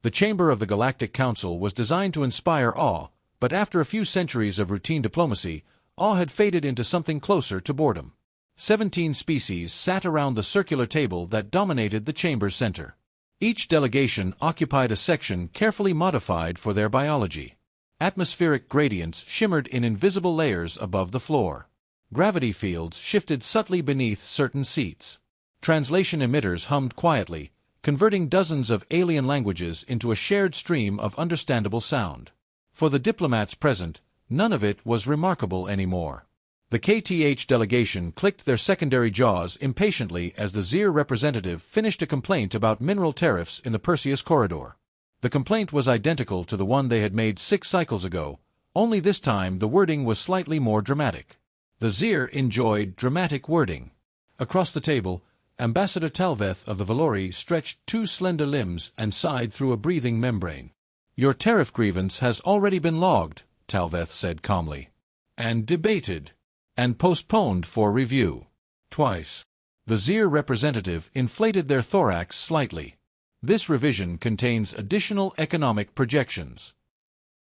The chamber of the Galactic Council was designed to inspire awe, but after a few centuries of routine diplomacy, awe had faded into something closer to boredom. 17 species sat around the circular table that dominated the chamber's center. Each delegation occupied a section carefully modified for their biology. Atmospheric gradients shimmered in invisible layers above the floor. Gravity fields shifted subtly beneath certain seats. Translation emitters hummed quietly, converting dozens of alien languages into a shared stream of understandable sound. For the diplomats present, none of it was remarkable anymore. The KTH delegation clicked their secondary jaws impatiently as the Zir representative finished a complaint about mineral tariffs in the Perseus corridor. The complaint was identical to the one they had made 6 cycles ago, only this time the wording was slightly more dramatic. The Zir enjoyed dramatic wording. Across the table, Ambassador Talveth of the Valori stretched 2 slender limbs and sighed through a breathing membrane. "Your tariff grievance has already been logged," Talveth said calmly. "And debated. And postponed for review. Twice." The Zir representative inflated their thorax slightly. "This revision contains additional economic projections."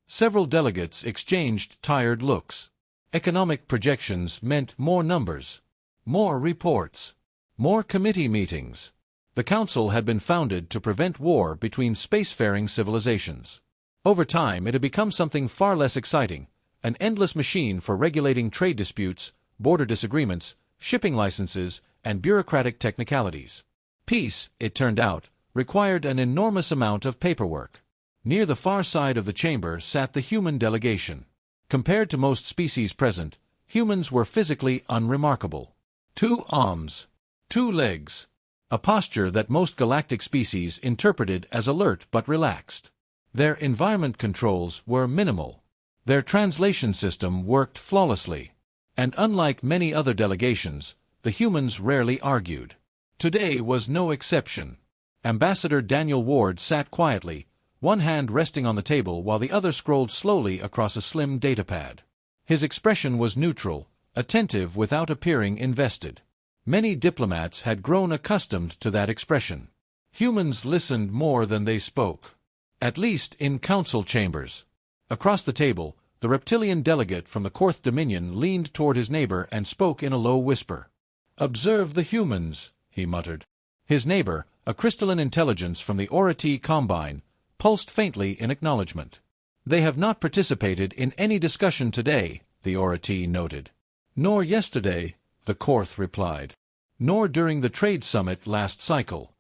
Several delegates exchanged tired looks. Economic projections meant more numbers, more reports, more committee meetings. The Council had been founded to prevent war between spacefaring civilizations. Over time, it had become something far less exciting, an endless machine for regulating trade disputes, border disagreements, shipping licenses, and bureaucratic technicalities. Peace, it turned out, required an enormous amount of paperwork. Near the far side of the chamber sat the human delegation. Compared to most species present, humans were physically unremarkable. 2 arms, 2 legs, a posture that most galactic species interpreted as alert but relaxed. Their environment controls were minimal. Their translation system worked flawlessly. And unlike many other delegations, the humans rarely argued. Today was no exception. Ambassador Daniel Ward sat quietly, one hand resting on the table while the other scrolled slowly across a slim datapad. His expression was neutral, attentive without appearing invested. Many diplomats had grown accustomed to that expression. Humans listened more than they spoke. At least in council chambers. Across the table, the reptilian delegate from the Korth Dominion leaned toward his neighbor and spoke in a low whisper. "Observe the humans," he muttered. His neighbor, a crystalline intelligence from the Aura-T Combine, pulsed faintly in acknowledgement. "They have not participated in any discussion today," the Aura-T noted. "Nor yesterday," the Korth replied. "Nor during the trade summit last cycle."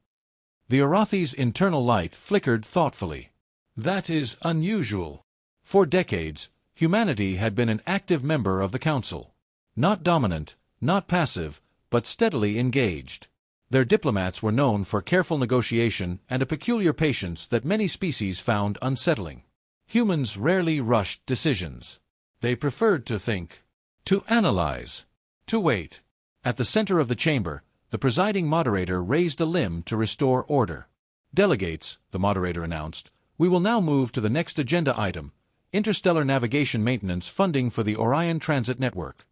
The Arathi's internal light flickered thoughtfully. "That is unusual. For decades, humanity had been an active member of the Council. Not dominant, not passive, but steadily engaged. Their diplomats were known for careful negotiation and a peculiar patience that many species found unsettling. Humans rarely rushed decisions. They preferred to think, to analyze, to wait. At the center of the chamber, the presiding moderator raised a limb to restore order. "Delegates," the moderator announced, "we will now move to the next agenda item, interstellar navigation maintenance funding for the Orion Transit Network."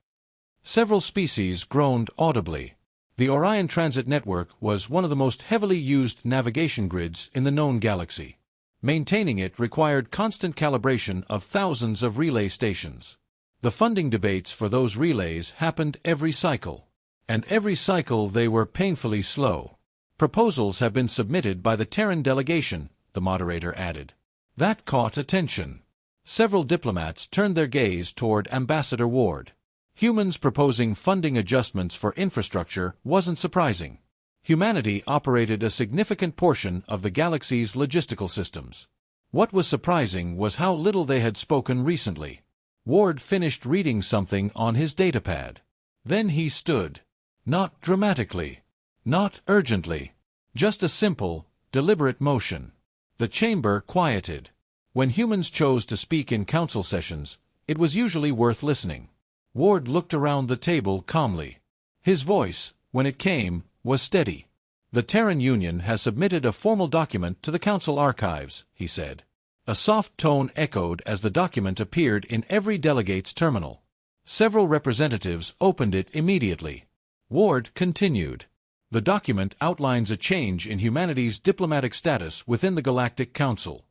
Several species groaned audibly. The Orion Transit Network was one of the most heavily used navigation grids in the known galaxy. Maintaining it required constant calibration of thousands of relay stations. The funding debates for those relays happened every cycle. And every cycle they were painfully slow. "Proposals have been submitted by the Terran delegation," the moderator added. That caught attention. Several diplomats turned their gaze toward Ambassador Ward. Humans proposing funding adjustments for infrastructure wasn't surprising. Humanity operated a significant portion of the galaxy's logistical systems. What was surprising was how little they had spoken recently. Ward finished reading something on his datapad. Then he stood. Not dramatically. Not urgently. Just a simple, deliberate motion. The chamber quieted. When humans chose to speak in council sessions, it was usually worth listening. Ward looked around the table calmly. His voice, when it came, was steady. "The Terran Union has submitted a formal document to the Council archives," he said. A soft tone echoed as the document appeared in every delegate's terminal. Several representatives opened it immediately. Ward continued. The document outlines a change in humanity's diplomatic status within the Galactic Council.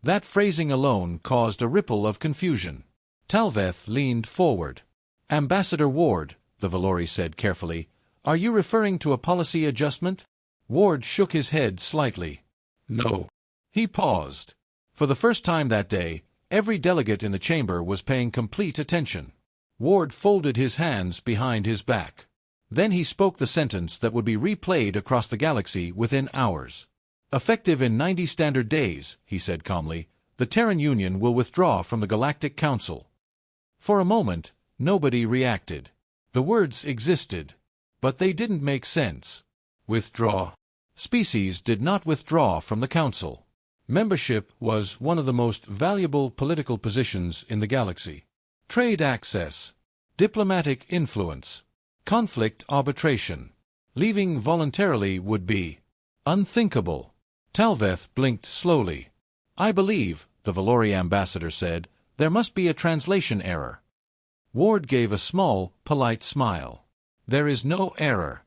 That phrasing alone caused a ripple of confusion. Talveth leaned forward. "Ambassador Ward," the Valori said carefully, "are you referring to a policy adjustment?" Ward shook his head slightly. "No." He paused. For the first time that day, every delegate in the chamber was paying complete attention. Ward folded his hands behind his back. Then he spoke the sentence that would be replayed across the galaxy within hours. "Effective in 90 standard days," he said calmly, "the Terran Union will withdraw from the Galactic Council." For a moment, nobody reacted. The words existed, but they didn't make sense. Withdraw? Species did not withdraw from the Council. Membership was one of the most valuable political positions in the galaxy. Trade access, diplomatic influence, conflict arbitration. Leaving voluntarily would be unthinkable. Talveth blinked slowly. "I believe," the Valori ambassador said, "there must be a translation error." Ward gave a small, polite smile. "There is no error."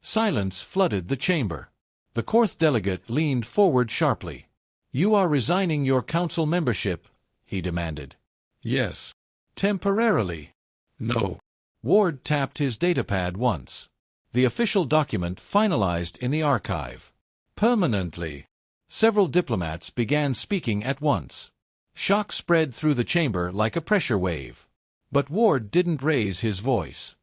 Silence flooded the chamber. The Korth delegate leaned forward sharply. "You are resigning your council membership?" he demanded. "Yes." "Temporarily?" "No." Ward tapped his datapad once. The official document finalized in the archive. "Permanently." Several diplomats began speaking at once. Shock spread through the chamber like a pressure wave. But Ward didn't raise his voice.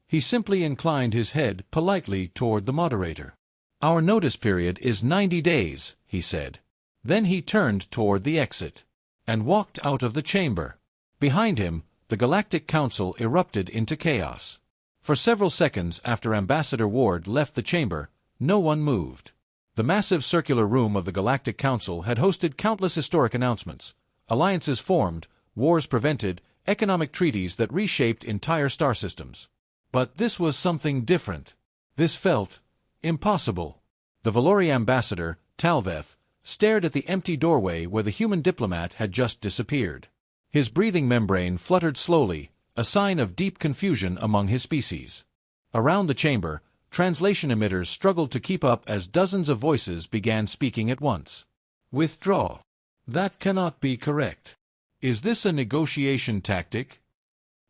He simply inclined his head politely toward the moderator. "Our notice period is 90 days, he said. Then he turned toward the exit and walked out of the chamber. Behind him, the Galactic Council erupted into chaos. For several seconds after Ambassador Ward left the chamber, no one moved. The massive circular room of the Galactic Council had hosted countless historic announcements. Alliances formed, wars prevented, economic treaties that reshaped entire star systems. But this was something different. This felt impossible. The Valori ambassador, Talveth, stared at the empty doorway where the human diplomat had just disappeared. His breathing membrane fluttered slowly, a sign of deep confusion among his species. Around the chamber, translation emitters struggled to keep up as dozens of voices began speaking at once. "Withdraw. That cannot be correct. Is this a negotiation tactic?"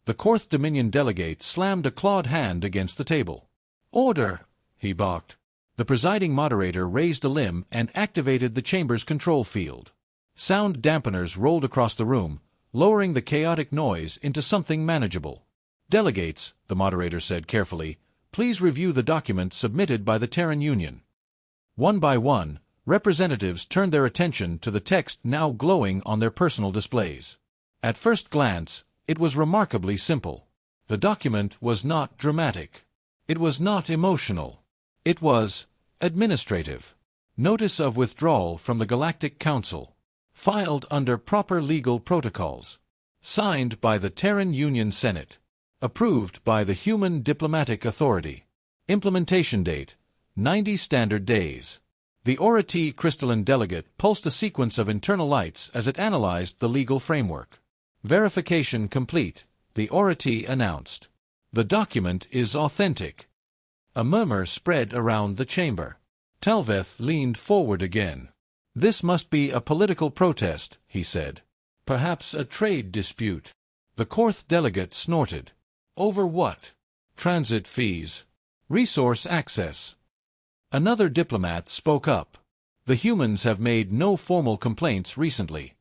The Korth Dominion delegate slammed a clawed hand against the table. "Order!" he barked. The presiding moderator raised a limb and activated the chamber's control field. Sound dampeners rolled across the room, lowering the chaotic noise into something manageable. "Delegates," the moderator said carefully, "please review the document submitted by the Terran Union." One by one, representatives turned their attention to the text now glowing on their personal displays. At first glance, it was remarkably simple. The document was not dramatic. It was not emotional. It was administrative. Notice of withdrawal from the Galactic Council. Filed under proper legal protocols. Signed by the Terran Union Senate. Approved by the Human Diplomatic Authority. Implementation date, 90 standard days. The Aura T crystalline delegate pulsed a sequence of internal lights as it analyzed the legal framework. Verification complete, the Aura T announced. The document is authentic. A murmur spread around the chamber. Talveth leaned forward again. "This must be a political protest," he said. "Perhaps a trade dispute." The Korth delegate snorted. "Over what?" "Transit fees. Resource access." Another diplomat spoke up. "The humans have made no formal complaints recently."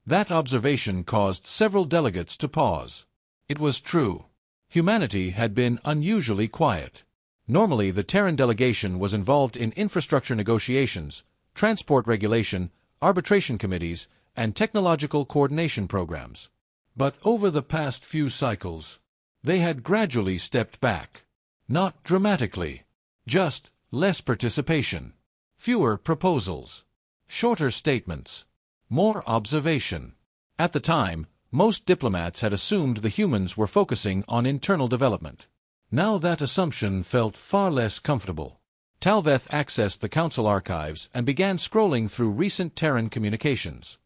That observation caused several delegates to pause. It was true. Humanity had been unusually quiet. Normally, the Terran delegation was involved in infrastructure negotiations, transport regulation, arbitration committees, and technological coordination programs. But over the past few cycles, they had gradually stepped back. Not dramatically. Just less participation. Fewer proposals. Shorter statements. More observation. At the time, most diplomats had assumed the humans were focusing on internal development. Now that assumption felt far less comfortable. Talveth accessed the council archives and began scrolling through recent Terran communications.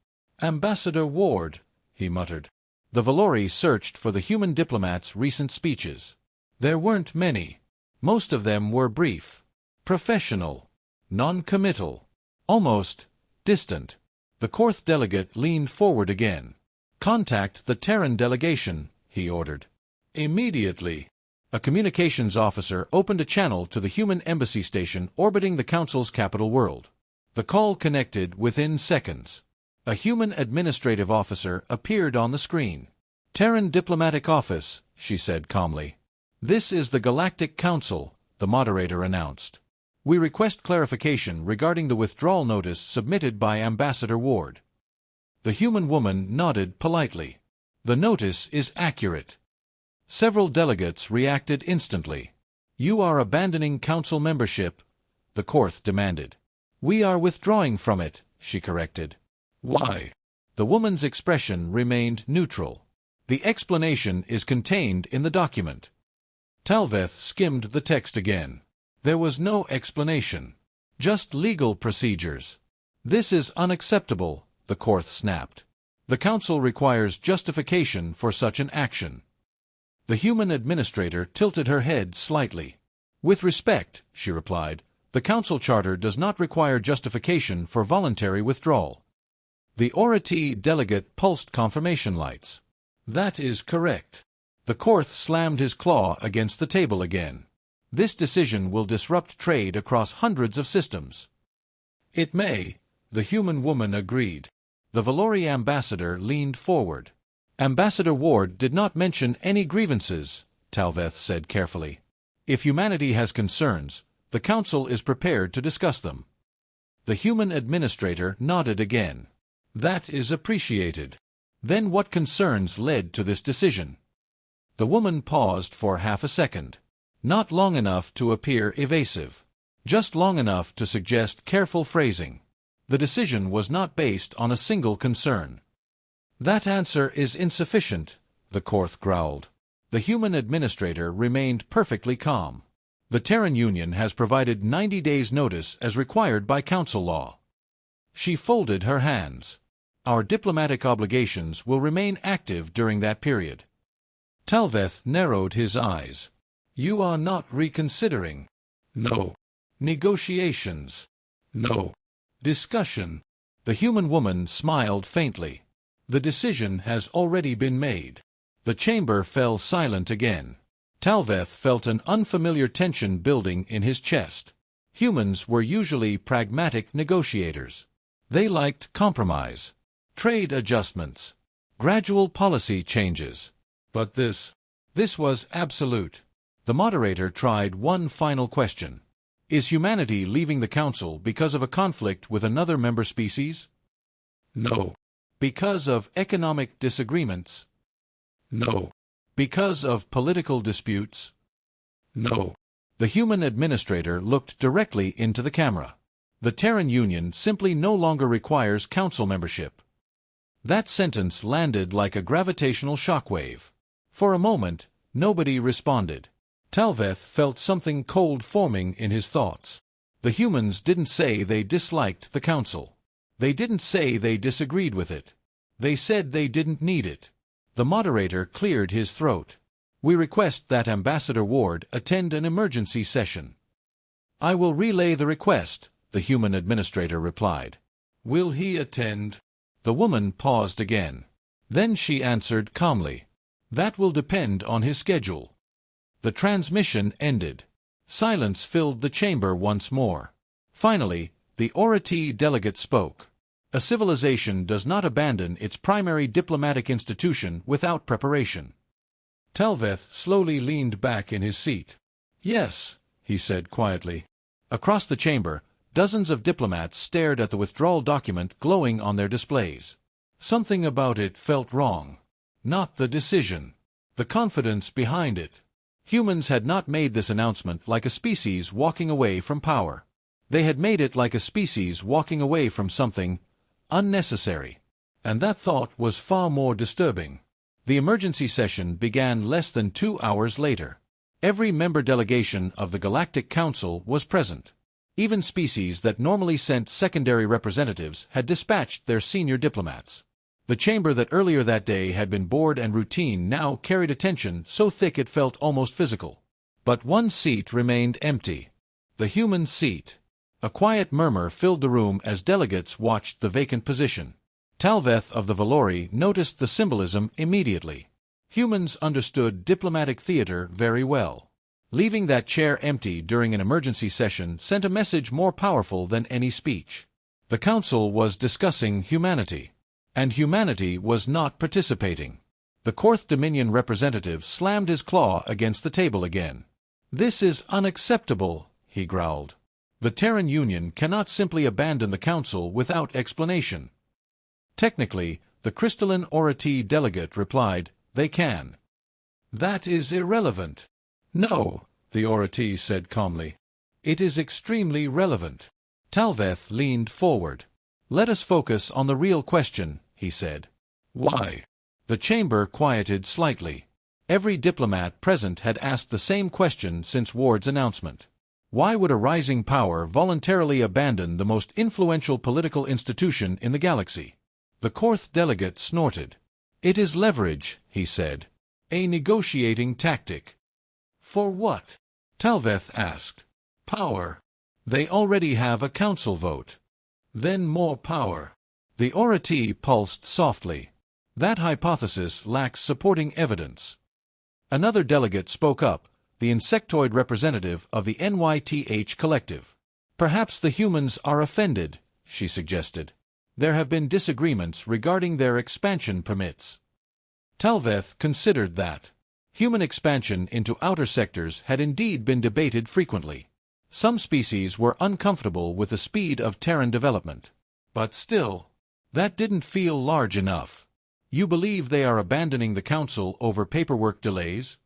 "Ambassador Ward," he muttered. The Valori searched for the human diplomat's recent speeches. There weren't many. Most of them were brief, professional, non-committal, almost distant. The Korth delegate leaned forward again. "Contact the Terran delegation," he ordered. Immediately. A communications officer opened a channel to the human embassy station orbiting the Council's capital world. The call connected within seconds. A human administrative officer appeared on the screen. "Terran Diplomatic Office," she said calmly. "This is the Galactic Council," the moderator announced. "We request clarification regarding the withdrawal notice submitted by Ambassador Ward." The human woman nodded politely. "The notice is accurate." Several delegates reacted instantly. "You are abandoning Council membership?" the Korth demanded. "We are withdrawing from it," she corrected. "Why?" The woman's expression remained neutral. "The explanation is contained in the document." Talveth skimmed the text again. There was no explanation. Just legal procedures. "This is unacceptable," the Korth snapped. "The Council requires justification for such an action." The human administrator tilted her head slightly. "With respect," she replied, "the Council Charter does not require justification for voluntary withdrawal." The Orati delegate pulsed confirmation lights. "That is correct." The Korth slammed his claw against the table again. "This decision will disrupt trade across hundreds of systems." "It may," the human woman agreed. The Valori ambassador leaned forward. "Ambassador Ward did not mention any grievances," Talveth said carefully. "If humanity has concerns, the Council is prepared to discuss them." The human administrator nodded again. "That is appreciated. Then what concerns led to this decision?" The woman paused for half a second. Not long enough to appear evasive. Just long enough to suggest careful phrasing. The decision was not based on a single concern. "That answer is insufficient," the Korth growled. The human administrator remained perfectly calm. "The Terran Union has provided 90 days' notice as required by Council law." She folded her hands. "Our diplomatic obligations will remain active during that period." Talveth narrowed his eyes. "You are not reconsidering?" "No." "Negotiations?" "No." "Discussion?" The human woman smiled faintly. "The decision has already been made." The chamber fell silent again. Talveth felt an unfamiliar tension building in his chest. Humans were usually pragmatic negotiators. They liked compromise, trade adjustments, gradual policy changes. But this was absolute. The moderator tried one final question. "Is humanity leaving the Council because of a conflict with another member species?" "No." "Because of economic disagreements?" "No." "Because of political disputes?" "No." The human administrator looked directly into the camera. "The Terran Union simply no longer requires Council membership." That sentence landed like a gravitational shockwave. For a moment, nobody responded. Talveth felt something cold forming in his thoughts. The humans didn't say they disliked the Council. They didn't say they disagreed with it. They said they didn't need it. The moderator cleared his throat. "We request that Ambassador Ward attend an emergency session." "I will relay the request," the human administrator replied. "Will he attend?" The woman paused again. Then she answered calmly. "That will depend on his schedule." The transmission ended. Silence filled the chamber once more. Finally, the Orati delegate spoke. "A civilization does not abandon its primary diplomatic institution without preparation." Talveth slowly leaned back in his seat. "Yes," he said quietly. Across the chamber, dozens of diplomats stared at the withdrawal document glowing on their displays. Something about it felt wrong. Not the decision. The confidence behind it. Humans had not made this announcement like a species walking away from power. They had made it like a species walking away from something unnecessary. And that thought was far more disturbing. The emergency session began less than 2 hours later. Every member delegation of the Galactic Council was present. Even species that normally sent secondary representatives had dispatched their senior diplomats. The chamber that earlier that day had been bored and routine now carried a tension so thick it felt almost physical. But one seat remained empty. The human seat. A quiet murmur filled the room as delegates watched the vacant position. Talveth of the Valori noticed the symbolism immediately. Humans understood diplomatic theater very well. Leaving that chair empty during an emergency session sent a message more powerful than any speech. The council was discussing humanity. And humanity was not participating. The Korth Dominion representative slammed his claw against the table again. "This is unacceptable," he growled. "The Terran Union cannot simply abandon the council without explanation." Technically, the crystalline Orati delegate replied, "They can." "That is irrelevant." "No," the Orati said calmly. "It is extremely relevant." Talveth leaned forward. "Let us focus on the real question," he said. "Why?" The chamber quieted slightly. Every diplomat present had asked the same question since Ward's announcement. Why would a rising power voluntarily abandon the most influential political institution in the galaxy? The Korth delegate snorted. "It is leverage," he said. "A negotiating tactic." "For what?" Talveth asked. "Power. They already have a council vote." "Then more power." The Orati pulsed softly. "That hypothesis lacks supporting evidence." Another delegate spoke up, the insectoid representative of the NYTH collective. "Perhaps the humans are offended," she suggested. "There have been disagreements regarding their expansion permits." Talveth considered that. Human expansion into outer sectors had indeed been debated frequently. Some species were uncomfortable with the speed of Terran development. But still, that didn't feel large enough. "You believe they are abandoning the council over paperwork delays?"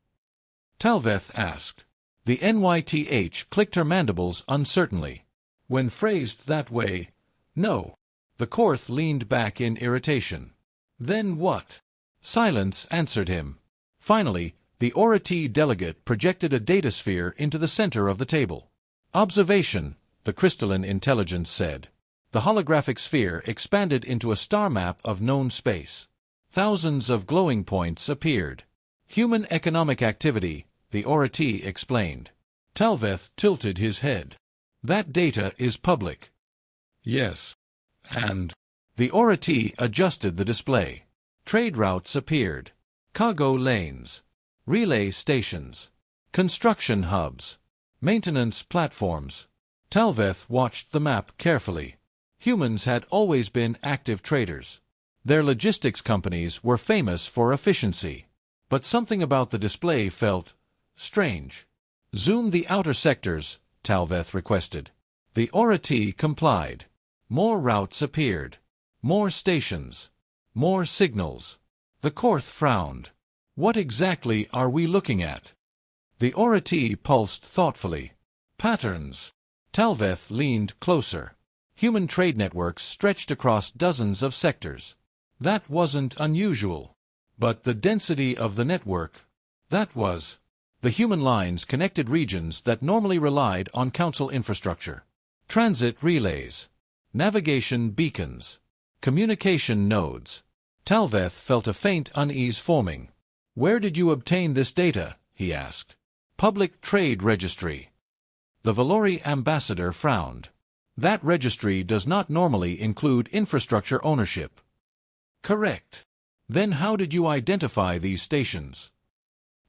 Talveth asked. The NYTH clicked her mandibles uncertainly. "When phrased that way, no." The Korth leaned back in irritation. "Then what?" Silence answered him. Finally, the Orati delegate projected a datasphere into the center of the table. "Observation," the crystalline intelligence said. The holographic sphere expanded into a star map of known space. Thousands of glowing points appeared. "Human economic activity," the Orati explained. Talveth tilted his head. "That data is public." "Yes. And?" The Orati adjusted the display. Trade routes appeared. Cargo lanes. Relay stations. Construction hubs. Maintenance platforms. Talveth watched the map carefully. Humans had always been active traders. Their logistics companies were famous for efficiency. But something about the display felt strange. "Zoom the outer sectors," Talveth requested. The Orati complied. More routes appeared. More stations. More signals. The Korth frowned. "What exactly are we looking at?" The Orati pulsed thoughtfully. "Patterns." Talveth leaned closer. Human trade networks stretched across dozens of sectors. That wasn't unusual. But the density of the network, that was. The human lines connected regions that normally relied on council infrastructure. Transit relays. Navigation beacons. Communication nodes. Talveth felt a faint unease forming. "Where did you obtain this data?" he asked. "Public Trade Registry." The Valori ambassador frowned. "That registry does not normally include infrastructure ownership." "Correct. Then how did you identify these stations?"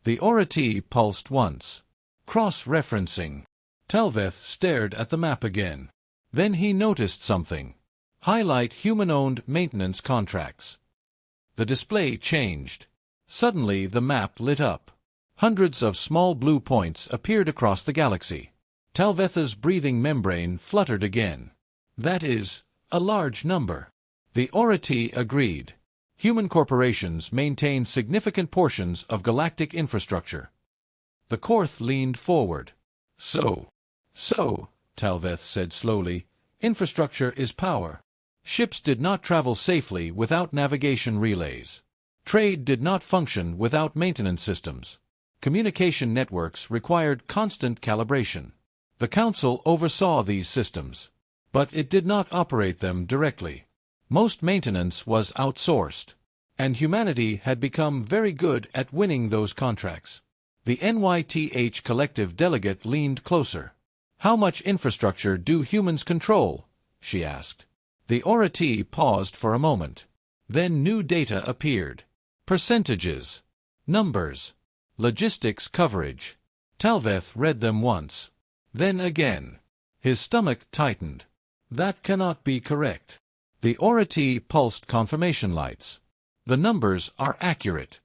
The Orati pulsed once. "Cross-referencing." Talveth stared at the map again. Then he noticed something. "Highlight human-owned maintenance contracts." The display changed. Suddenly the map lit up. Hundreds of small blue points appeared across the galaxy. Talveth's breathing membrane fluttered again. "That is a large number." The Orati agreed. Human corporations maintain significant portions of galactic infrastructure. The Korth leaned forward. So, Talveth said slowly, "infrastructure is power." Ships did not travel safely without navigation relays. Trade did not function without maintenance systems. Communication networks required constant calibration. The Council oversaw these systems, but it did not operate them directly. Most maintenance was outsourced, and humanity had become very good at winning those contracts. The NYTH collective delegate leaned closer. "How much infrastructure do humans control?" she asked. The oratee paused for a moment. Then new data appeared. Percentages. Numbers. Logistics coverage. Talveth read them once. Then again. His stomach tightened. That cannot be correct. The oratee pulsed confirmation lights. The numbers are accurate.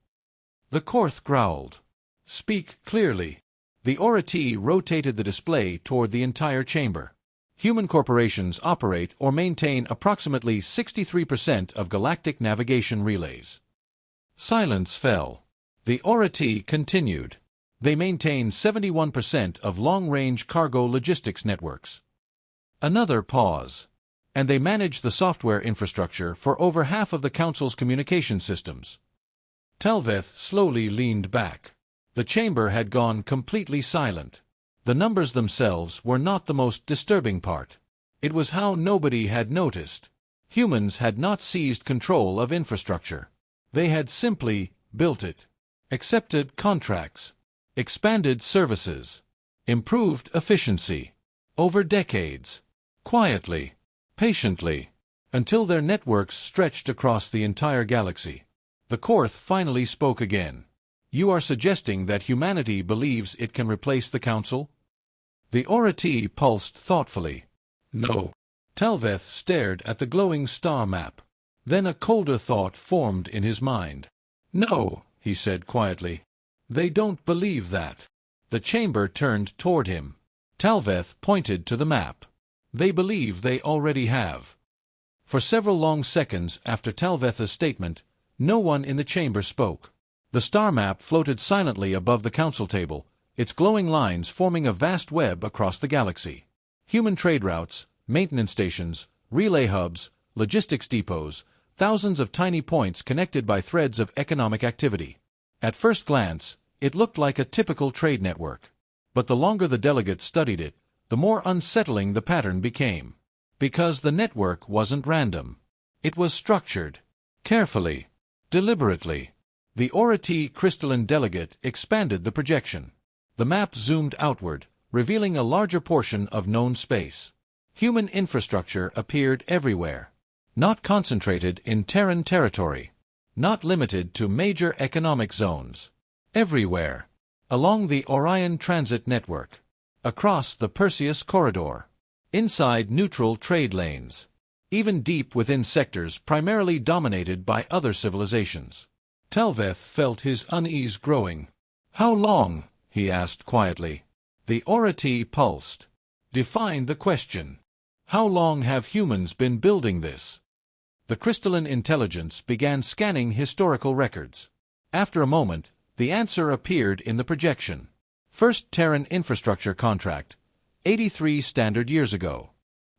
The Korth growled. "Speak clearly." The oratee rotated the display toward the entire chamber. Human corporations operate or maintain approximately 63% of galactic navigation relays. Silence fell. The oratee continued. They maintain 71% of long-range cargo logistics networks. Another pause. And they manage the software infrastructure for over half of the Council's communication systems. Talveth slowly leaned back. The chamber had gone completely silent. The numbers themselves were not the most disturbing part. It was how nobody had noticed. Humans had not seized control of infrastructure. They had simply built it. Accepted contracts. Expanded services. Improved efficiency. Over decades. Quietly. Patiently. Until their networks stretched across the entire galaxy. The Korth finally spoke again. "You are suggesting that humanity believes it can replace the Council?" The oratee pulsed thoughtfully. "No." Talveth stared at the glowing star map. Then a colder thought formed in his mind. "No," he said quietly. "They don't believe that." The chamber turned toward him. Talveth pointed to the map. "They believe they already have." For several long seconds after Talveth's statement, no one in the chamber spoke. The star map floated silently above the council table, its glowing lines forming a vast web across the galaxy. Human trade routes, maintenance stations, relay hubs, logistics depots, thousands of tiny points connected by threads of economic activity. At first glance, it looked like a typical trade network. But the longer the delegates studied it, the more unsettling the pattern became. Because the network wasn't random. It was structured. Carefully. Deliberately. The oratee crystalline delegate expanded the projection. The map zoomed outward, revealing a larger portion of known space. Human infrastructure appeared everywhere. Not concentrated in Terran territory. Not limited to major economic zones. Everywhere. Along the Orion Transit Network. Across the Perseus Corridor. Inside neutral trade lanes. Even deep within sectors primarily dominated by other civilizations. Talveth felt his unease growing. "How long?" he asked quietly. The oratee pulsed. "Define the question. How long have humans been building this?" The crystalline intelligence began scanning historical records. After a moment, the answer appeared in the projection. First Terran infrastructure contract, 83 standard years ago.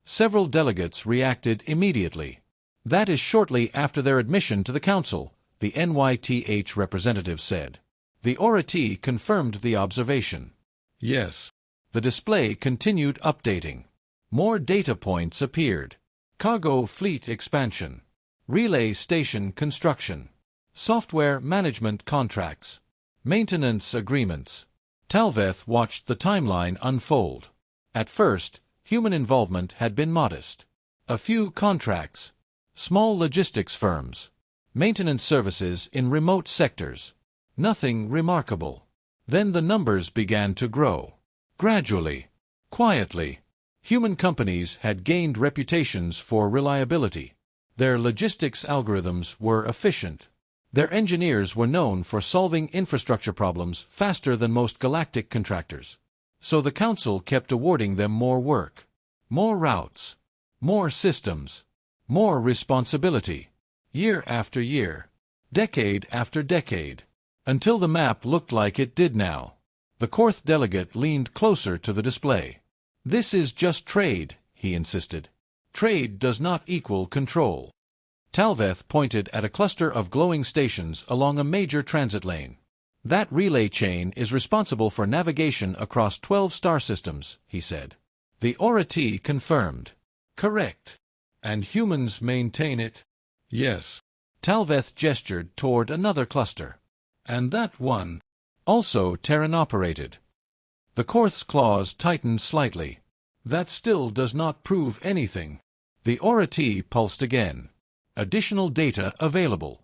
Several delegates reacted immediately. "That is shortly after their admission to the Council," the NYTH representative said. The oratee confirmed the observation. "Yes." The display continued updating. More data points appeared. Cargo fleet expansion. Relay station construction. Software management contracts. Maintenance agreements. Talveth watched the timeline unfold. At first, human involvement had been modest. A few contracts. Small logistics firms. Maintenance services in remote sectors. Nothing remarkable. Then the numbers began to grow. Gradually. Quietly. Human companies had gained reputations for reliability. Their logistics algorithms were efficient. Their engineers were known for solving infrastructure problems faster than most galactic contractors. So the Council kept awarding them more work. More routes. More systems. More responsibility. Year after year. Decade after decade. Until the map looked like it did now. The Korth delegate leaned closer to the display. "This is just trade," he insisted. "Trade does not equal control." Talveth pointed at a cluster of glowing stations along a major transit lane. "That relay chain is responsible for navigation across 12 star systems," he said. The oratee confirmed. "Correct. And humans maintain it?" "Yes." Talveth gestured toward another cluster. "And that one?" Also Terran-operated. The Korth's claws tightened slightly. That still does not prove anything. The Aura-T pulsed again. Additional data available.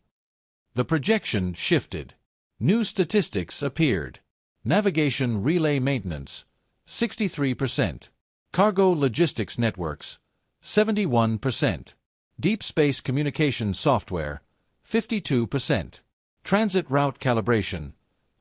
The projection shifted. New statistics appeared. Navigation relay maintenance, 63%. Cargo logistics networks, 71%. Deep space communication software, 52%. Transit route calibration,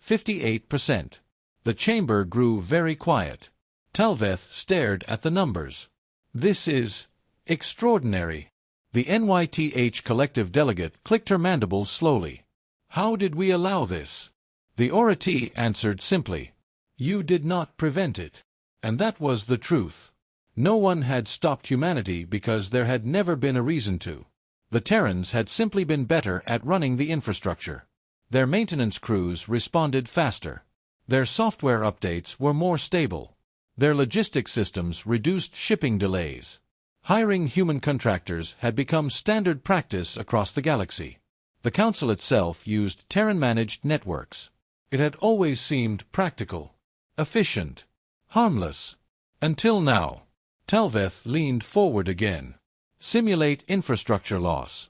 58%. The chamber grew very quiet. Talveth stared at the numbers. This is extraordinary. The NYTH collective delegate clicked her mandibles slowly. How did we allow this? The Aura-T answered simply. You did not prevent it. And that was the truth. No one had stopped humanity because there had never been a reason to. The Terrans had simply been better at running the infrastructure. Their maintenance crews responded faster. Their software updates were more stable. Their logistics systems reduced shipping delays. Hiring human contractors had become standard practice across the galaxy. The Council itself used Terran-managed networks. It had always seemed practical, efficient, harmless. Until now. Talveth leaned forward again. Simulate infrastructure loss.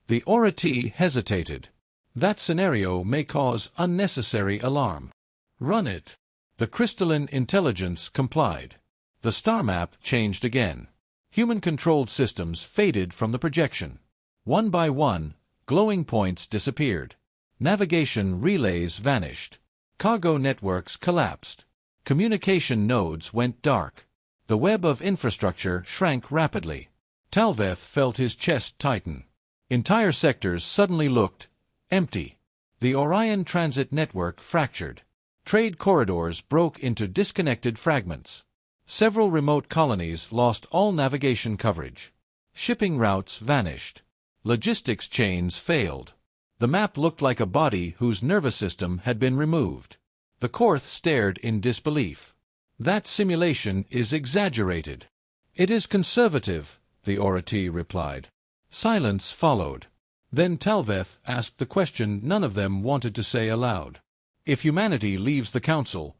The Aura-T hesitated. That scenario may cause unnecessary alarm. Run it. The crystalline intelligence complied. The star map changed again. Human-controlled systems faded from the projection. One by one, glowing points disappeared. Navigation relays vanished. Cargo networks collapsed. Communication nodes went dark. The web of infrastructure shrank rapidly. Talveth felt his chest tighten. Entire sectors suddenly looked empty. The Orion transit network fractured. Trade corridors broke into disconnected fragments. Several remote colonies lost all navigation coverage. Shipping routes vanished. Logistics chains failed. The map looked like a body whose nervous system had been removed. The Korth stared in disbelief. That simulation is exaggerated. It is conservative, the Aura-T replied. Silence followed. Then Talveth asked the question none of them wanted to say aloud. If humanity leaves the Council,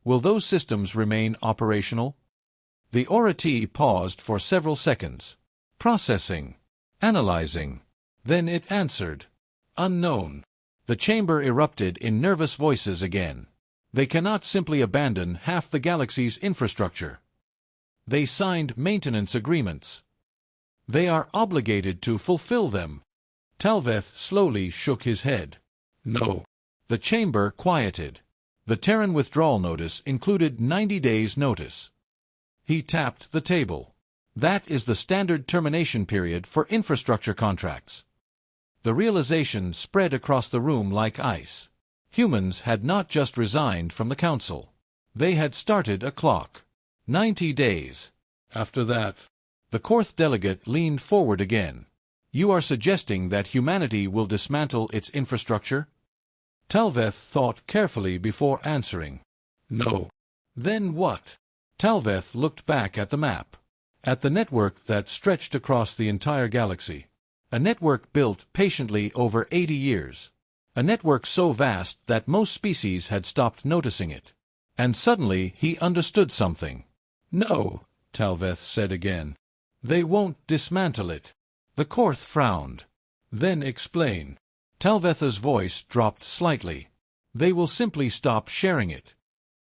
will those systems remain operational? The Aura-T paused for several seconds. Processing. Analyzing. Then it answered. Unknown. The chamber erupted in nervous voices again. They cannot simply abandon half the galaxy's infrastructure. They signed maintenance agreements. They are obligated to fulfill them. Talveth slowly shook his head. No. The chamber quieted. The Terran withdrawal notice included 90 days' notice. He tapped the table. That is the standard termination period for infrastructure contracts. The realization spread across the room like ice. Humans had not just resigned from the Council. They had started a clock. 90 days. After that, the Korth delegate leaned forward again. You are suggesting that humanity will dismantle its infrastructure? Talveth thought carefully before answering. No. Then what? Talveth looked back at the map. At the network that stretched across the entire galaxy. A network built patiently over 80 years. A network so vast that most species had stopped noticing it. And suddenly he understood something. No, Talveth said again. They won't dismantle it. The Korth frowned. Then explain. Talveth's voice dropped slightly. They will simply stop sharing it.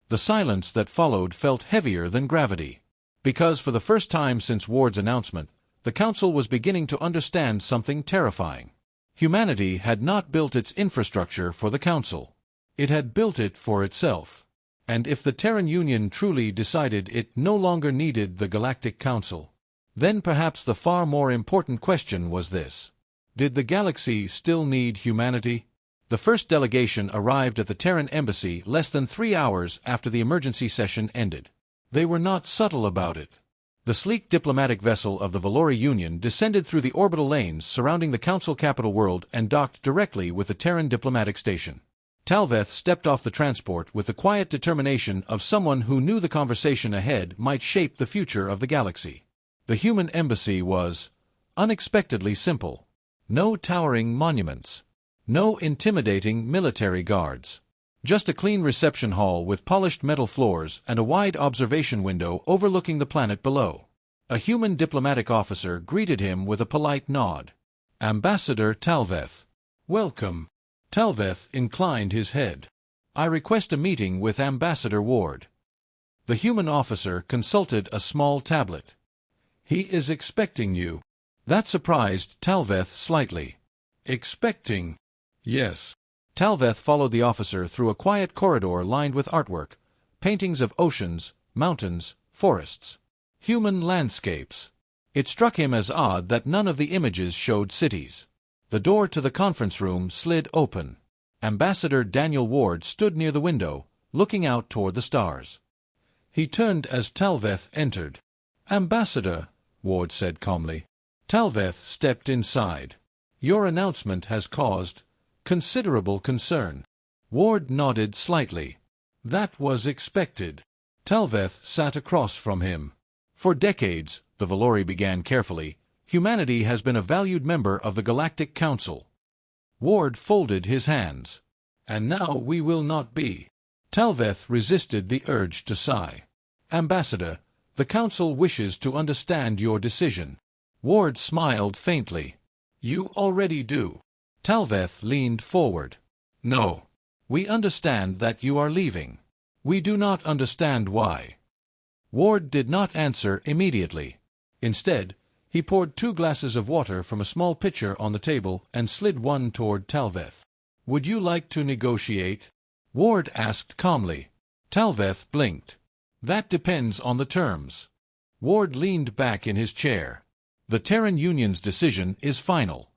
The silence that followed felt heavier than gravity. Because for the first time since Ward's announcement, the Council was beginning to understand something terrifying. Humanity had not built its infrastructure for the Council. It had built it for itself. And if the Terran Union truly decided it no longer needed the Galactic Council, then perhaps the far more important question was this. Did the galaxy still need humanity? The first delegation arrived at the Terran embassy less than 3 hours after the emergency session ended. They were not subtle about it. The sleek diplomatic vessel of the Valori Union descended through the orbital lanes surrounding the Council capital world and docked directly with the Terran diplomatic station. Talveth stepped off the transport with the quiet determination of someone who knew the conversation ahead might shape the future of the galaxy. The human embassy was unexpectedly simple. No towering monuments. No intimidating military guards. Just a clean reception hall with polished metal floors and a wide observation window overlooking the planet below. A human diplomatic officer greeted him with a polite nod. Ambassador Talveth. Welcome. Talveth inclined his head. I request a meeting with Ambassador Ward. The human officer consulted a small tablet. He is expecting you. That surprised Talveth slightly. Expecting? Yes. Talveth followed the officer through a quiet corridor lined with artwork, paintings of oceans, mountains, forests, human landscapes. It struck him as odd that none of the images showed cities. The door to the conference room slid open. Ambassador Daniel Ward stood near the window, looking out toward the stars. He turned as Talveth entered. Ambassador, Ward said calmly. Talveth stepped inside. Your announcement has caused considerable concern. Ward nodded slightly. That was expected. Talveth sat across from him. For decades, the Valori began carefully, humanity has been a valued member of the Galactic Council. Ward folded his hands. And now we will not be. Talveth resisted the urge to sigh. Ambassador, the Council wishes to understand your decision. Ward smiled faintly. You already do. Talveth leaned forward. No. We understand that you are leaving. We do not understand why. Ward did not answer immediately. Instead, he poured 2 glasses of water from a small pitcher on the table and slid one toward Talveth. Would you like to negotiate? Ward asked calmly. Talveth blinked. That depends on the terms. Ward leaned back in his chair. The Terran Union's decision is final.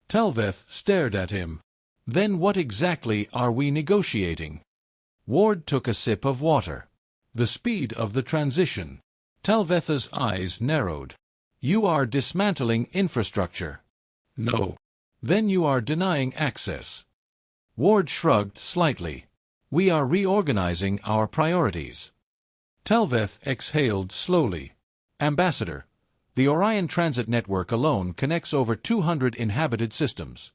Talveth stared at him. Then what exactly are we negotiating? Ward took a sip of water. The speed of the transition. Talveth's eyes narrowed. You are dismantling infrastructure. No. Then you are denying access. Ward shrugged slightly. We are reorganizing our priorities. Talveth exhaled slowly. Ambassador, the Orion Transit Network alone connects over 200 inhabited systems.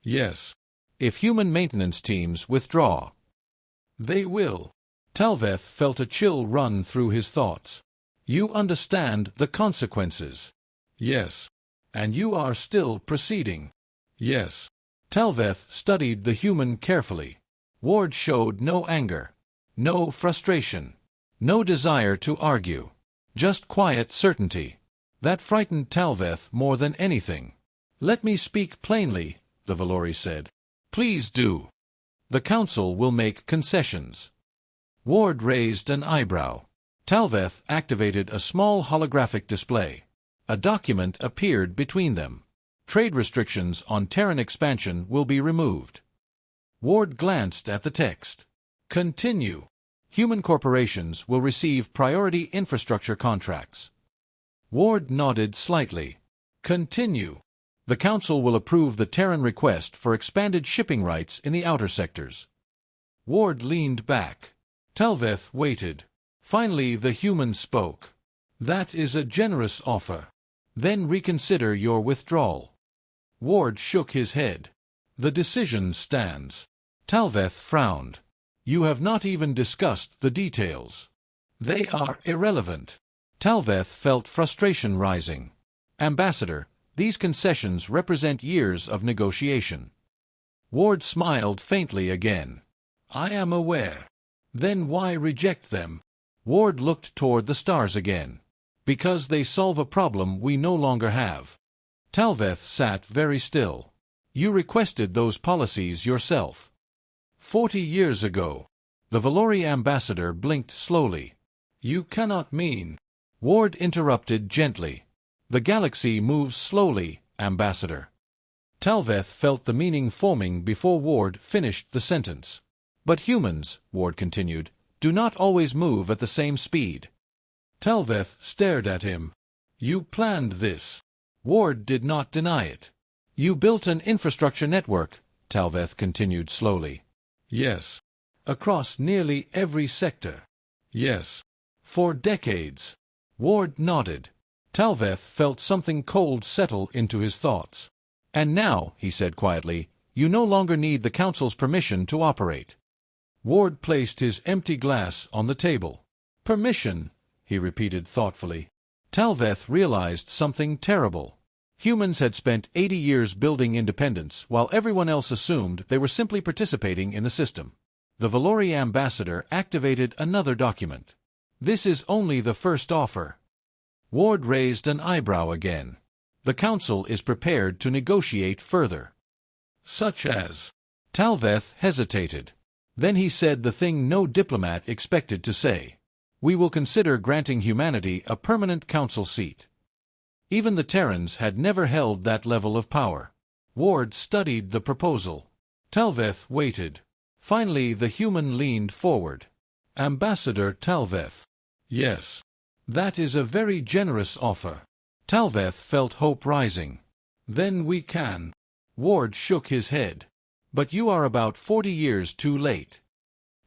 Yes. If human maintenance teams withdraw, they will. Talveth felt a chill run through his thoughts. You understand the consequences. Yes. And you are still proceeding. Yes. Talveth studied the human carefully. Ward showed no anger, no frustration, no desire to argue. Just quiet certainty. That frightened Talveth more than anything. Let me speak plainly, the Valori said. Please do. The Council will make concessions. Ward raised an eyebrow. Talveth activated a small holographic display. A document appeared between them. Trade restrictions on Terran expansion will be removed. Ward glanced at the text. Continue. Human corporations will receive priority infrastructure contracts. Ward nodded slightly. Continue. The Council will approve the Terran request for expanded shipping rights in the outer sectors. Ward leaned back. Talveth waited. Finally the human spoke. That is a generous offer. Then reconsider your withdrawal. Ward shook his head. The decision stands. Talveth frowned. You have not even discussed the details. They are irrelevant. Talveth felt frustration rising. Ambassador, these concessions represent years of negotiation. Ward smiled faintly again. I am aware. Then why reject them? Ward looked toward the stars again. Because they solve a problem we no longer have. Talveth sat very still. You requested those policies yourself. 40 years ago. The Valori ambassador blinked slowly. You cannot mean. Ward interrupted gently. The galaxy moves slowly, Ambassador. Talveth felt the meaning forming before Ward finished the sentence. But humans, Ward continued, do not always move at the same speed. Talveth stared at him. You planned this. Ward did not deny it. You built an infrastructure network, Talveth continued slowly. Yes. Across nearly every sector. Yes. For decades. Ward nodded. Talveth felt something cold settle into his thoughts. And now, he said quietly, you no longer need the Council's permission to operate. Ward placed his empty glass on the table. Permission, he repeated thoughtfully. Talveth realized something terrible. Humans had spent 80 years building independence, while everyone else assumed they were simply participating in the system. The Valori ambassador activated another document. This is only the first offer. Ward raised an eyebrow again. The Council is prepared to negotiate further. Such as? Talveth hesitated. Then he said the thing no diplomat expected to say. We will consider granting humanity a permanent council seat. Even the Terrans had never held that level of power. Ward studied the proposal. Talveth waited. Finally the human leaned forward. Ambassador Talveth. Yes. That is a very generous offer. Talveth felt hope rising. Then we can. Ward shook his head. But you are about 40 years too late.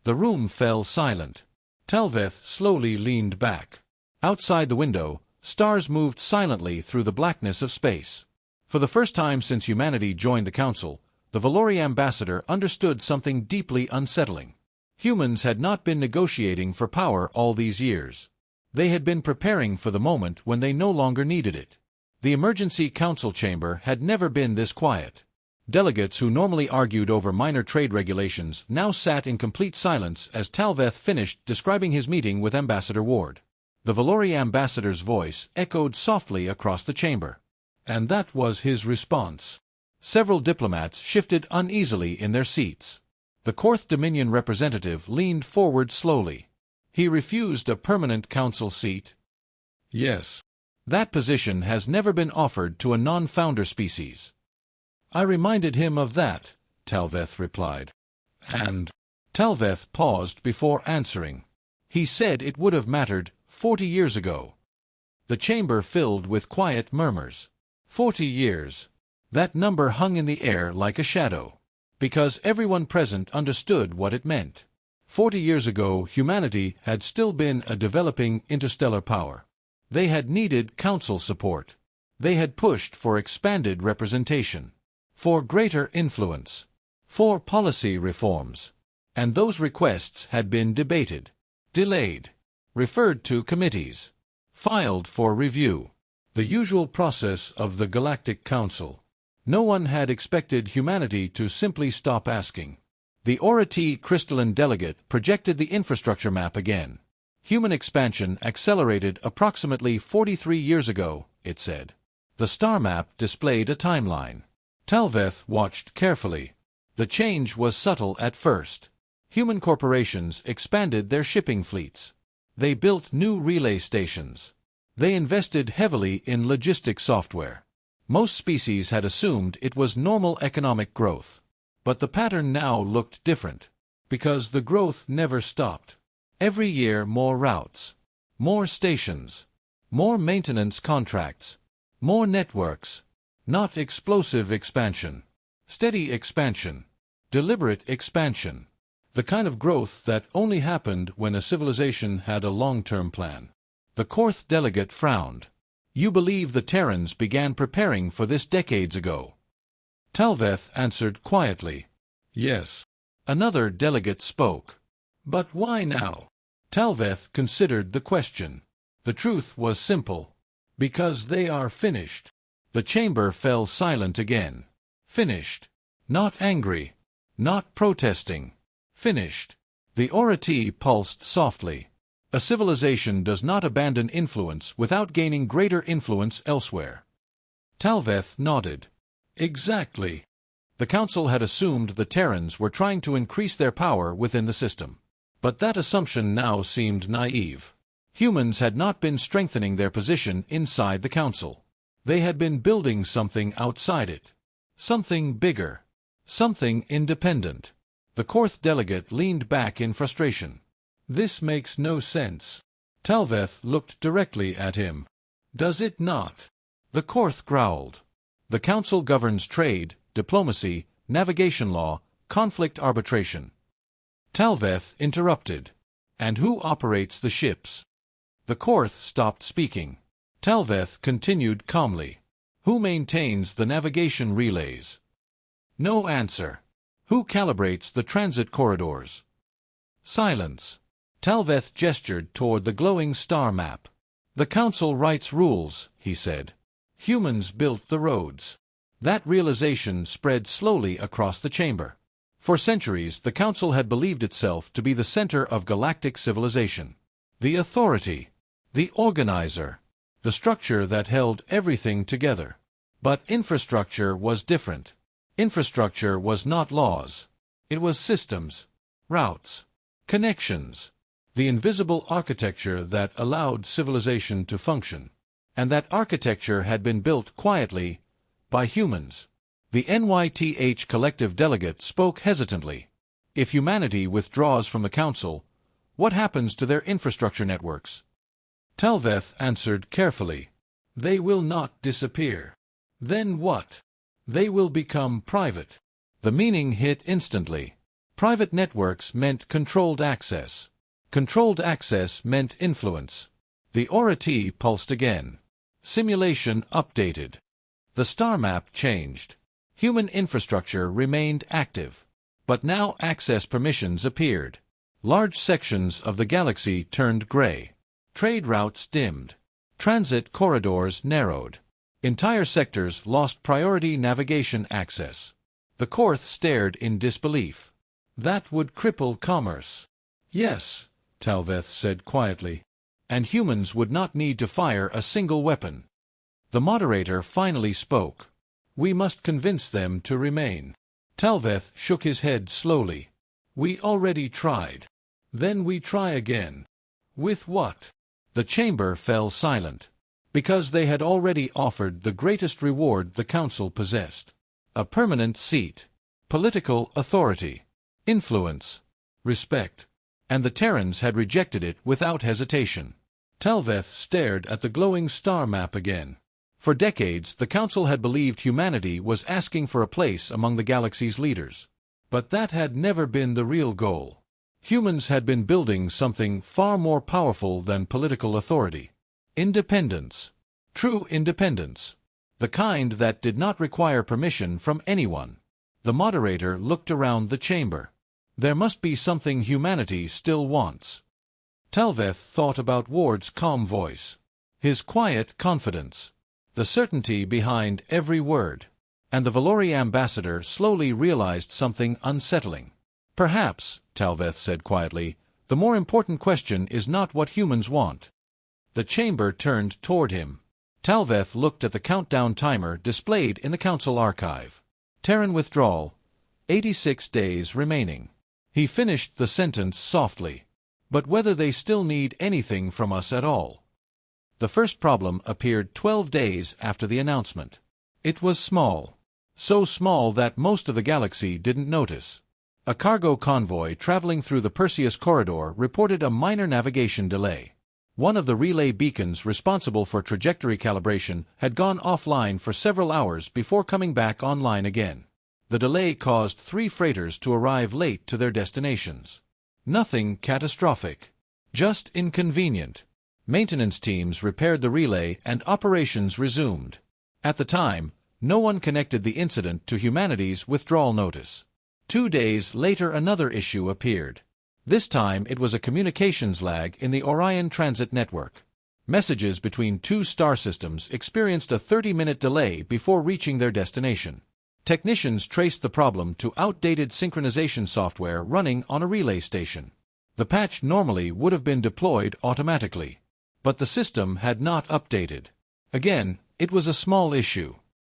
The room fell silent. Talveth slowly leaned back. Outside the window, stars moved silently through the blackness of space. For the first time since humanity joined the Council, the Valori ambassador understood something deeply unsettling. Humans had not been negotiating for power all these years. They had been preparing for the moment when they no longer needed it. The emergency council chamber had never been this quiet. Delegates who normally argued over minor trade regulations now sat in complete silence as Talveth finished describing his meeting with Ambassador Ward. The Valori ambassador's voice echoed softly across the chamber. And that was his response. Several diplomats shifted uneasily in their seats. The Korth Dominion representative leaned forward slowly. He refused a permanent council seat. Yes. That position has never been offered to a non-founder species. I reminded him of that, Talveth replied. And? Talveth paused before answering. He said it would have mattered 40 years ago. The chamber filled with quiet murmurs. 40 years. That number hung in the air like a shadow. Because everyone present understood what it meant. 40 years ago, humanity had still been a developing interstellar power. They had needed council support. They had pushed for expanded representation. For greater influence. For policy reforms. And those requests had been debated. Delayed. Referred to committees. Filed for review. The usual process of the Galactic Council. No one had expected humanity to simply stop asking. The Aura-T crystalline delegate projected the infrastructure map again. Human expansion accelerated approximately 43 years ago, it said. The star map displayed a timeline. Talveth watched carefully. The change was subtle at first. Human corporations expanded their shipping fleets. They built new relay stations. They invested heavily in logistics software. Most species had assumed it was normal economic growth. But the pattern now looked different. Because the growth never stopped. Every year more routes. More stations. More maintenance contracts. More networks. Not explosive expansion. Steady expansion. Deliberate expansion. The kind of growth that only happened when a civilization had a long-term plan. The Korth delegate frowned. You believe the Terrans began preparing for this decades ago? Talveth answered quietly. Yes. Another delegate spoke. But why now? Talveth considered the question. The truth was simple. Because they are finished. The chamber fell silent again. Finished. Not angry. Not protesting. Finished. The Aura-T pulsed softly. A civilization does not abandon influence without gaining greater influence elsewhere. Talveth nodded. Exactly. The Council had assumed the Terrans were trying to increase their power within the system. But that assumption now seemed naive. Humans had not been strengthening their position inside the Council. They had been building something outside it. Something bigger. Something independent. The Korth delegate leaned back in frustration. This makes no sense. Talveth looked directly at him. Does it not? The Korth growled. The Council governs trade, diplomacy, navigation law, conflict arbitration. Talveth interrupted. And who operates the ships? The Korth stopped speaking. Talveth continued calmly. Who maintains the navigation relays? No answer. Who calibrates the transit corridors? Silence. Talveth gestured toward the glowing star map. The Council writes rules, he said. Humans built the roads. That realization spread slowly across the chamber. For centuries, the Council had believed itself to be the center of galactic civilization. The authority. The organizer. The structure that held everything together. But infrastructure was different. Infrastructure was not laws. It was systems, routes, connections. The invisible architecture that allowed civilization to function. And that architecture had been built quietly by humans. The NYTH collective delegate spoke hesitantly. If humanity withdraws from the Council, what happens to their infrastructure networks? Talveth answered carefully. They will not disappear. Then what? They will become private. The meaning hit instantly. Private networks meant controlled access. Controlled access meant influence. The Aura-T pulsed again. Simulation updated. The star map changed. Human infrastructure remained active. But now access permissions appeared. Large sections of the galaxy turned gray. Trade routes dimmed. Transit corridors narrowed. Entire sectors lost priority navigation access. The Korth stared in disbelief. That would cripple commerce. Yes, Talveth said quietly. And humans would not need to fire a single weapon. The moderator finally spoke. We must convince them to remain. Talveth shook his head slowly. We already tried. Then we try again. With what? The chamber fell silent. Because they had already offered the greatest reward the Council possessed. A permanent seat. Political authority. Influence. Respect. And the Terrans had rejected it without hesitation. Talveth stared at the glowing star map again. For decades, the Council had believed humanity was asking for a place among the galaxy's leaders. But that had never been the real goal. Humans had been building something far more powerful than political authority. Independence. True independence. The kind that did not require permission from anyone. The moderator looked around the chamber. There must be something humanity still wants. Talveth thought about Ward's calm voice. His quiet confidence. The certainty behind every word. And the Valori ambassador slowly realized something unsettling. Perhaps, Talveth said quietly, the more important question is not what humans want. The chamber turned toward him. Talveth looked at the countdown timer displayed in the Council archive. Terran withdrawal. 86 days remaining. He finished the sentence softly. But whether they still need anything from us at all. The first problem appeared 12 days after the announcement. It was small. So small that most of the galaxy didn't notice. A cargo convoy traveling through the Perseus corridor reported a minor navigation delay. One of the relay beacons responsible for trajectory calibration had gone offline for several hours before coming back online again. The delay caused 3 freighters to arrive late to their destinations. Nothing catastrophic. Just inconvenient. Maintenance teams repaired the relay and operations resumed. At the time, no one connected the incident to humanity's withdrawal notice. 2 days later another issue appeared. This time it was a communications lag in the Orion Transit Network. Messages between 2 star systems experienced a 30-minute delay before reaching their destination. Technicians traced the problem to outdated synchronization software running on a relay station. The patch normally would have been deployed automatically. But the system had not updated. Again, it was a small issue.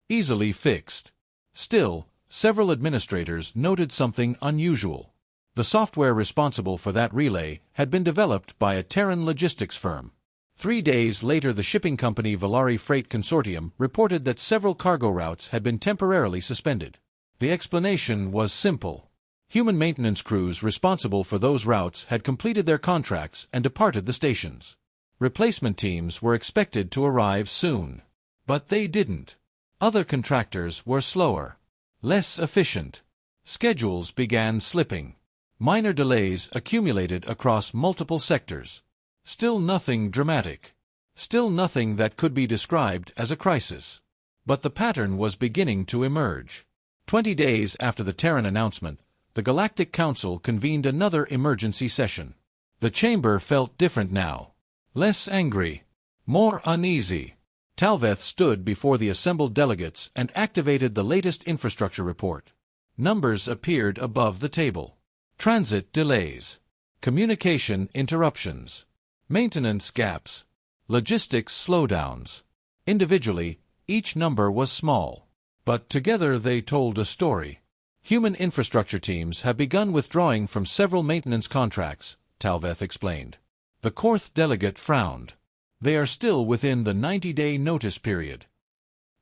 Easily fixed. Still, several administrators noted something unusual. The software responsible for that relay had been developed by a Terran logistics firm. 3 days later the shipping company Valari Freight Consortium reported that several cargo routes had been temporarily suspended. The explanation was simple. Human maintenance crews responsible for those routes had completed their contracts and departed the stations. Replacement teams were expected to arrive soon. But they didn't. Other contractors were slower. Less efficient. Schedules began slipping. Minor delays accumulated across multiple sectors. Still nothing dramatic. Still nothing that could be described as a crisis. But the pattern was beginning to emerge. 20 days after the Terran announcement, the Galactic Council convened another emergency session. The chamber felt different now. Less angry. More uneasy. Talveth stood before the assembled delegates and activated the latest infrastructure report. Numbers appeared above the table. Transit delays. Communication interruptions. Maintenance gaps. Logistics slowdowns. Individually, each number was small. But together they told a story. Human infrastructure teams have begun withdrawing from several maintenance contracts, Talveth explained. The Korth delegate frowned. They are still within the 90-day notice period.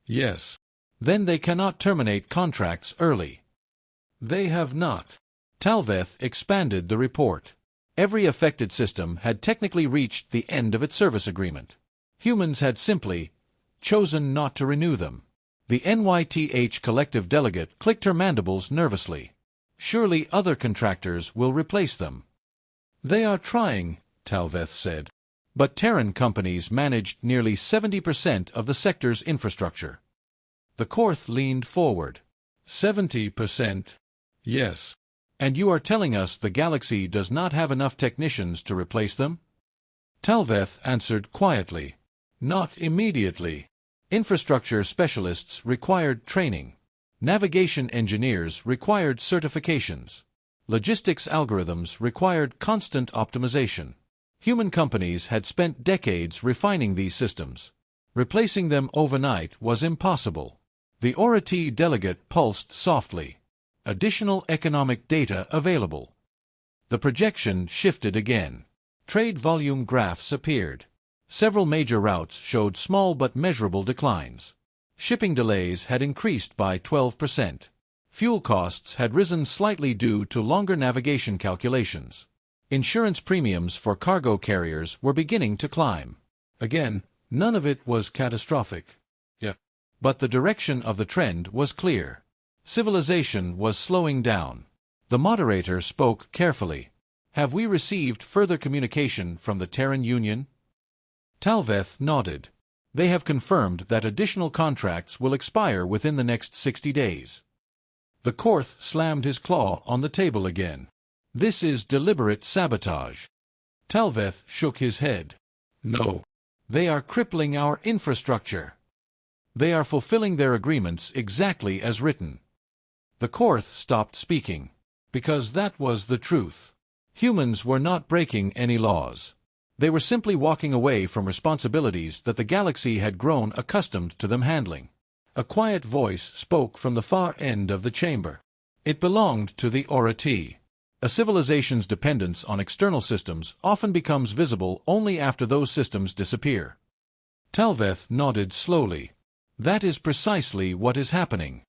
Yes. Then they cannot terminate contracts early. They have not. Talveth expanded the report. Every affected system had technically reached the end of its service agreement. Humans had simply chosen not to renew them. The NYTH collective delegate clicked her mandibles nervously. Surely other contractors will replace them. They are trying, Talveth said. But Terran companies managed nearly 70% of the sector's infrastructure. The Korth leaned forward. 70%? Yes. And you are telling us the galaxy does not have enough technicians to replace them? Talveth answered quietly. Not immediately. Infrastructure specialists required training. Navigation engineers required certifications. Logistics algorithms required constant optimization. Human companies had spent decades refining these systems. Replacing them overnight was impossible. The Orati delegate pulsed softly. Additional economic data available. The projection shifted again. Trade volume graphs appeared. Several major routes showed small but measurable declines. Shipping delays had increased by 12%. Fuel costs had risen slightly due to longer navigation calculations. Insurance premiums for cargo carriers were beginning to climb. Again, none of it was catastrophic. But the direction of the trend was clear. Civilization was slowing down. The moderator spoke carefully. Have we received further communication from the Terran Union? Talveth nodded. They have confirmed that additional contracts will expire within the next 60 days. The Korth slammed his claw on the table again. This is deliberate sabotage. Talveth shook his head. No. They are crippling our infrastructure. They are fulfilling their agreements exactly as written. The Korth stopped speaking. Because that was the truth. Humans were not breaking any laws. They were simply walking away from responsibilities that the galaxy had grown accustomed to them handling. A quiet voice spoke from the far end of the chamber. It belonged to the Orati. A civilization's dependence on external systems often becomes visible only after those systems disappear. Talveth nodded slowly. That is precisely what is happening.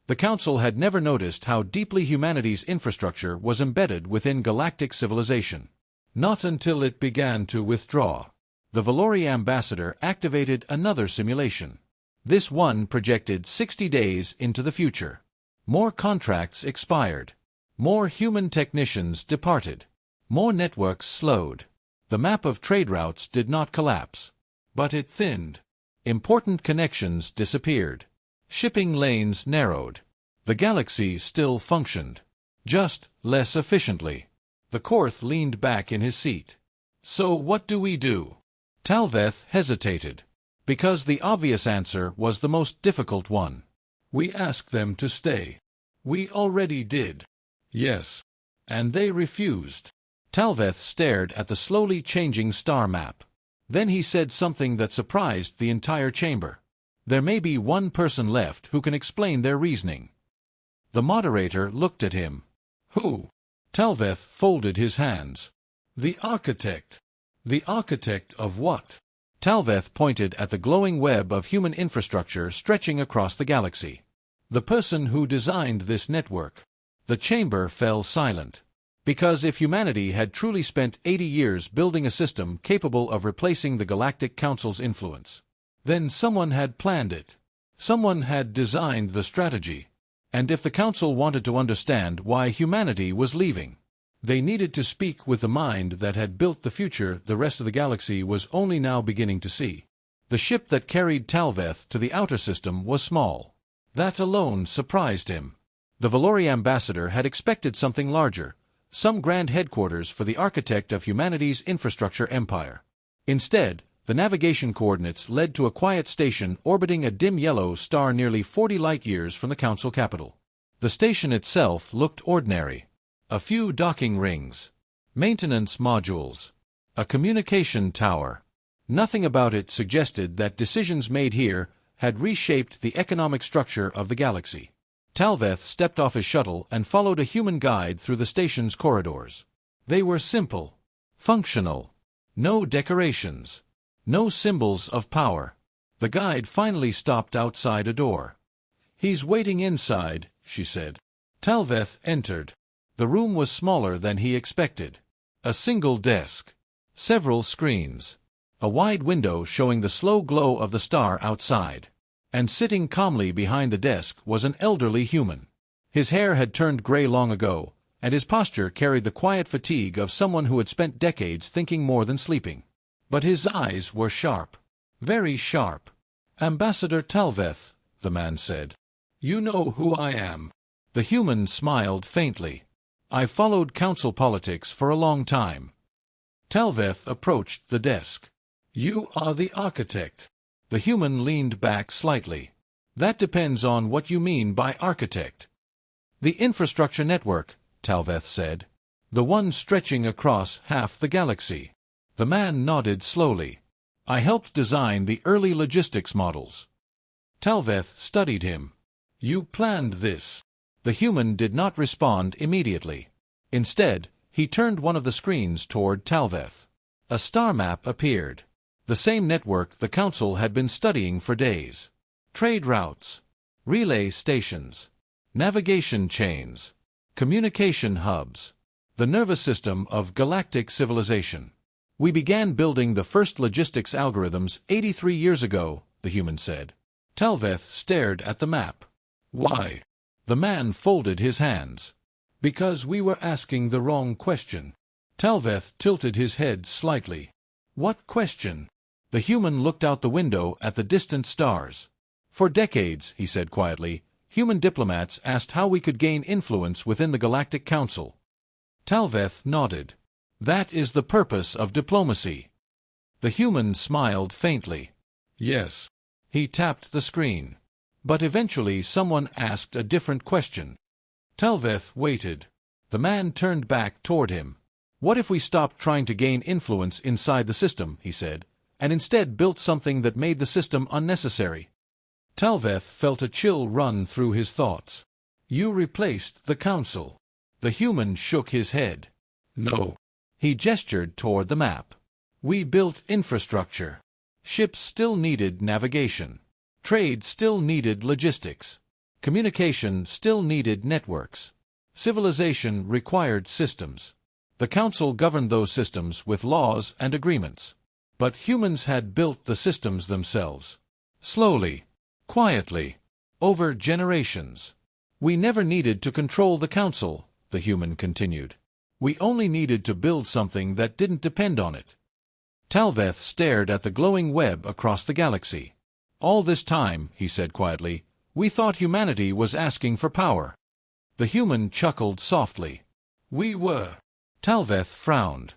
The Council had never noticed how deeply humanity's infrastructure was embedded within galactic civilization. Not until it began to withdraw. The Valori ambassador activated another simulation. This one projected 60 days into the future. More contracts expired. More human technicians departed. More networks slowed. The map of trade routes did not collapse. But it thinned. Important connections disappeared. Shipping lanes narrowed. The galaxy still functioned. Just less efficiently. The Korth leaned back in his seat. So what do we do? Talveth hesitated. Because the obvious answer was the most difficult one. We ask them to stay. We already did. Yes. And they refused. Talveth stared at the slowly changing star map. Then he said something that surprised the entire chamber. There may be one person left who can explain their reasoning. The moderator looked at him. Who? Talveth folded his hands. The architect. The architect of what? Talveth pointed at the glowing web of human infrastructure stretching across the galaxy. The person who designed this network. The chamber fell silent. Because if humanity had truly spent 80 years building a system capable of replacing the Galactic Council's influence, then someone had planned it. Someone had designed the strategy. And if the Council wanted to understand why humanity was leaving, they needed to speak with the mind that had built the future the rest of the galaxy was only now beginning to see. The ship that carried Talveth to the outer system was small. That alone surprised him. The Valori ambassador had expected something larger, some grand headquarters for the architect of humanity's infrastructure empire. Instead, the navigation coordinates led to a quiet station orbiting a dim yellow star nearly 40 light-years from the council capital. The station itself looked ordinary. A few docking rings, maintenance modules, a communication tower. Nothing about it suggested that decisions made here had reshaped the economic structure of the galaxy. Talveth stepped off his shuttle and followed a human guide through the station's corridors. They were simple, functional. No decorations, no symbols of power. The guide finally stopped outside a door. "He's waiting inside," she said. Talveth entered. The room was smaller than he expected. A single desk, several screens, a wide window showing the slow glow of the star outside. And sitting calmly behind the desk was an elderly human. His hair had turned gray long ago, and his posture carried the quiet fatigue of someone who had spent decades thinking more than sleeping. But his eyes were sharp, very sharp. "Ambassador Talveth," the man said. "You know who I am." The human smiled faintly. "I've followed council politics for a long time." Talveth approached the desk. "You are the architect." The human leaned back slightly. "That depends on what you mean by architect." "The infrastructure network," Talveth said. "The one stretching across half the galaxy." The man nodded slowly. "I helped design the early logistics models." Talveth studied him. "You planned this." The human did not respond immediately. Instead, he turned one of the screens toward Talveth. A star map appeared. The same network the council had been studying for days. Trade routes, relay stations, navigation chains, communication hubs, the nervous system of galactic civilization. "We began building the first logistics algorithms 83 years ago," the human said. Talveth stared at the map. "Why?" The man folded his hands. "Because we were asking the wrong question." Talveth tilted his head slightly. "What question?" The human looked out the window at the distant stars. "For decades," he said quietly, "human diplomats asked how we could gain influence within the Galactic Council." Talveth nodded. "That is the purpose of diplomacy." The human smiled faintly. "Yes." He tapped the screen. But eventually someone asked a different question. Talveth waited. The man turned back toward him. "What if we stopped trying to gain influence inside the system," he said, "and instead built something that made the system unnecessary?" Talveth felt a chill run through his thoughts. "You replaced the council." The human shook his head. "No." He gestured toward the map. "We built infrastructure. Ships still needed navigation. Trade still needed logistics. Communication still needed networks. Civilization required systems. The council governed those systems with laws and agreements. But humans had built the systems themselves. Slowly, quietly, over generations. We never needed to control the council," the human continued. "We only needed to build something that didn't depend on it." Talveth stared at the glowing web across the galaxy. "All this time," he said quietly, "we thought humanity was asking for power." The human chuckled softly. "We were." Talveth frowned.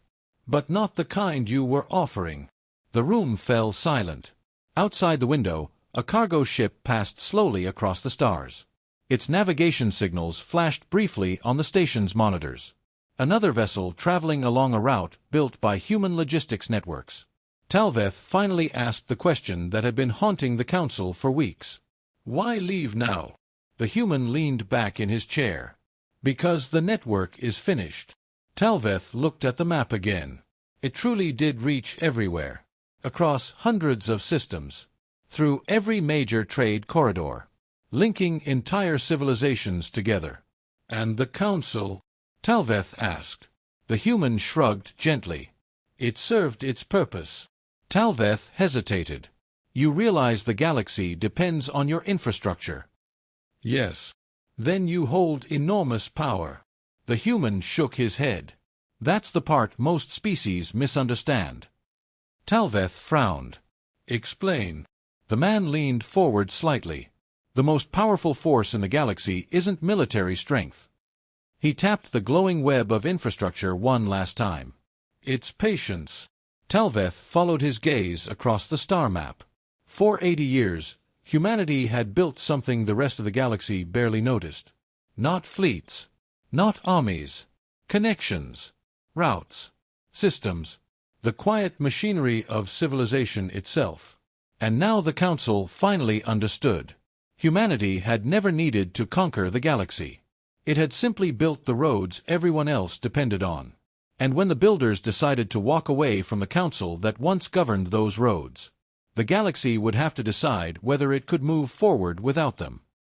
"But not the kind you were offering." The room fell silent. Outside the window, a cargo ship passed slowly across the stars. Its navigation signals flashed briefly on the station's monitors. Another vessel traveling along a route built by human logistics networks. Talveth finally asked the question that had been haunting the council for weeks. "Why leave now?" The human leaned back in his chair. "Because the network is finished." Talveth looked at the map again. It truly did reach everywhere. Across hundreds of systems. Through every major trade corridor. Linking entire civilizations together. "And the council?" Talveth asked. The human shrugged gently. "It served its purpose." Talveth hesitated. "You realize the galaxy depends on your infrastructure." "Yes." "Then you hold enormous power." The human shook his head. "That's the part most species misunderstand." Talveth frowned. "Explain." The man leaned forward slightly. The most powerful force in the galaxy isn't military strength. He tapped the glowing web of infrastructure one last time. It's patience. Talveth followed his gaze across the star map. For 80 years, humanity had built something the rest of the galaxy barely noticed. Not fleets. Not armies. Connections. Routes. Systems. The quiet machinery of civilization itself. And now the Council finally understood. Humanity had never needed to conquer the galaxy. It had simply built the roads everyone else depended on. And when the builders decided to walk away from the Council that once governed those roads, the galaxy would have to decide whether it could move forward without them.